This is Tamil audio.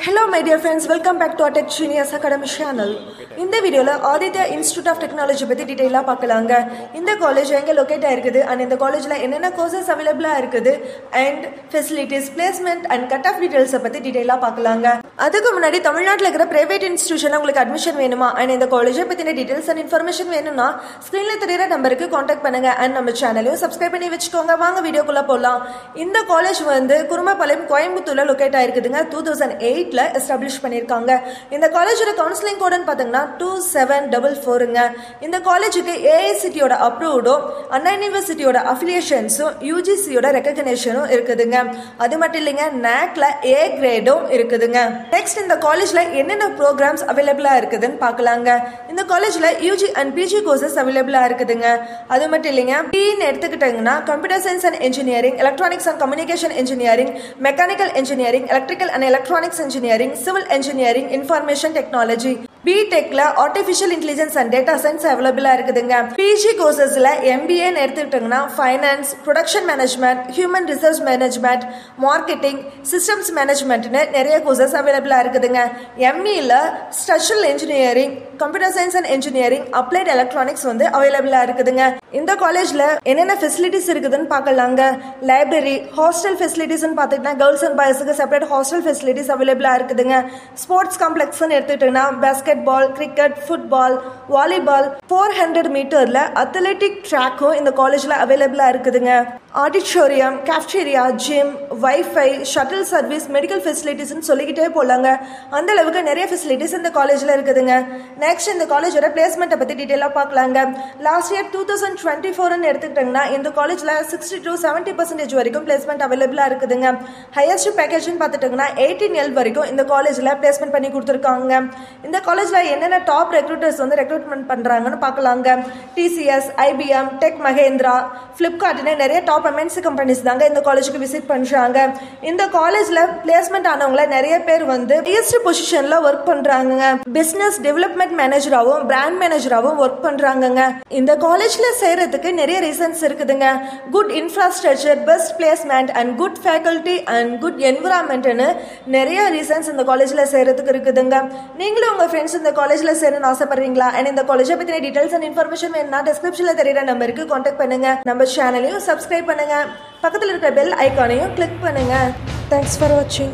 Hello my dear friends, welcome back to our Tech Genius Academy channel. இந்த வீடியோல ஆதித்யா இன்ஸ்டிடியூட் ஆஃப் டெக்னாலஜி பத்தி டீடைலா பார்க்கலாங்க. இந்த காலேஜ் எங்க லொகேட் ஆயிருக்குது and இந்த காலேஜ்ல என்னென்ன கோர்சஸ் அவேலபிளா இருக்குது and facilities, placement and cut off details பத்தி டீடைலா பார்க்கலாங்க. அதுக்கு முன்னாடி தமிழ்நாட்டுல இருக்கிற பிரைவேட் இன்ஸ்டிடியூஷன்ல உங்களுக்கு அட்மிஷன் வேணுமா and இந்த காலேஜை பத்தின டீடைல்ஸ் and இன்ஃபர்மேஷன் வேணும்னா ஸ்கிரீன்ல தெரியுற நம்பருக்கு கான்டாக்ட் பண்ணுங்க and நம்ம சேனலையும் சப்ஸ்கிரைப் பண்ணி வச்சுக்கோங்க. வாங்க வீடியோக்குள்ள போலாம். இந்த காலேஜ் வந்து குருமபாளையம் கோயம்புத்தூர்ல லொகேட் ஆயிருக்குதுங்க. 2008ல எஸ்டாப்லிஷ் பண்ணிருக்காங்க. இந்த காலேஜோட கவுன்சிலிங் கோட்னு பாத்தீங்கன்னா 2744ங்க. இந்த காலேஜுக்கு ஏஐசிடியோட அப்ரூவ்டும் அண்ணா யூனிவர்சிட்டியோட அஃபிலியேஷன்ஸும் யூஜிசியோட ரெகக்னிஷனும் இருக்குதுங்க. அது மட்டும் இல்லைங்க, நாக்ல ஏ கிரேடும் இருக்குதுங்க. நெக்ஸ்ட் இந்த காலேஜ்ல என்னென்ன ப்ரோக்ராம்ஸ் அவைலபிளா இருக்குதுன்னு பார்க்கலாங்க. இந்த காலேஜ்ல யூஜி அண்ட் பிஜி கோர்சஸ் அவைலபிளா இருக்குதுங்க. அது மட்டும் இல்லைங்க, பின்னு எடுத்துக்கிட்டாங்கன்னா computer science and engineering, electronics and communication engineering, mechanical engineering, electrical and electronics engineering, civil engineering, information technology, பிடெக்ல artificial intelligence and data science அவைலபிளா இருக்குதுங்க. பிஜி கோர்சஸ்ல எம்பிஏன்னு எடுத்துக்கிட்டோம்னா finance, production management, human resource management, marketing, systems மேனேஜ்மெண்ட்னு நிறைய கோர்சஸ் அவைலபிளா இருக்குதுங்க. எம்இல structural engineering, computer science and engineering, applied electronics வந்து அவைலபிளா இருக்குதுங்க. இந்த காலேஜ்ல என்னென்ன ஃபெசிலிட்டிஸ் இருக்குதுன்னு பார்க்கலாங்க. லைப்ரரி, ஹாஸ்டல் ஃபெசிலிட்டிஸ்னு பார்த்துக்கிட்டா கேர்ள்ஸ் அண்ட் பாய்ஸுக்கு செப்பரேட் ஹாஸ்டல் ஃபெசிலிட்டிஸ் அவைலபிளா இருக்குதுங்க. ஸ்போர்ட்ஸ் காம்ப்ளெக்ஸ்னு எடுத்துக்கிட்டோம்னா பாஸ்கெட்பால், கிரிக்கெட், ஃபுட்பால், வாலிபால், 400 மீட்டர்ல அத்லெட்டிக் ட்ராக்கும் இந்த காலேஜ்ல அவைலபிளா இருக்குதுங்க. Auditorium, cafeteria, gym, wifi, shuttle service, medical ஃபெசிலிட்டிஸ்னு சொல்லிக்கிட்டே போலாங்க. அந்த அளவுக்கு நிறைய ஃபெசிலிட்டிஸ் இந்த காலேஜ்ல இருக்குதுங்க. நெக்ஸ்ட் இந்த காலேஜோட பிளேஸ்மெண்ட்டை பத்தி டீடைலா பார்க்கலாங்க. லாஸ்ட் இயர் 2024ன்னு எடுத்துக்கிட்டோம்னா இந்த காலேஜ்ல 60 to 70% வரைக்கும் பிளேஸ்மெண்ட் அவைலபிளா இருக்குதுங்க. ஹையஸ்ட் பேக்கேஜ்னு பார்த்துட்டோம்னா 18L வரைக்கும் இந்த காலேஜ்ல பிளேஸ்மெண்ட் பண்ணி கொடுத்துருக்காங்க. இந்த காலேஜ்ல என்னென்ன டாப் ரெக்ரூட்டர்ஸ் வந்து ரெக்ரூட்மெண்ட் பண்றாங்கன்னு பார்க்கலாங்க. டிசிஎஸ், ஐபிஎம், டெக் மஹேந்திரா, பிளிப்கார்ட்னு நிறைய டாப் எம்என்சி கம்பெனிஸ் தாங்க இந்த காலேஜுக்கு விசிட் பண்றாங்க. இந்த காலேஜ்ல பிளேஸ்மெண்ட் ஆனவங்கள நிறைய பேர் வந்து ஹையஸ்ட் பொசிஷன்ல ஒர்க் பண்றாங்க. பிசினஸ் டெவலப்மெண்ட் மேனேஜராகவும் பிராண்ட் மேனேஜராகவும் ஒர்க் பண்றாங்க. இந்த காலேஜ்ல சேர்றதுக்கு நிறைய ரீசன்ஸ் இருக்குதுங்க. Good infrastructure, best placement and good faculty and good என்விரான்மெண்ட்னு நிறைய ரீசன்ஸ் இந்த காலேஜ்ல சேர்றதுக்கு இருக்குதுங்க. நீங்களும் உங்க ஃப்ரெண்ட்ஸ் இந்த காலேஜ்ல சேரணும்னு ஆசைப்படுறீங்களா? அண்ட் இந்த காலேஜை பத்தின டீடைல்ஸ் அண்ட் இன்ஃபர்மேஷன் வேணும்னா டிஸ்கிரிப்ஷன்ல தெரியுற நம்பருக்கு கான்டாக்ட் பண்ணுங்க. நம்ம சேனலையும் சப்ஸ்கிரைப் பண்ணுங்க. பக்கத்தில் இருக்கிற பெல் ஐகானையும் கிளிக் பண்ணுங்க. தேங்க்ஸ் ஃபார் வாட்சிங்.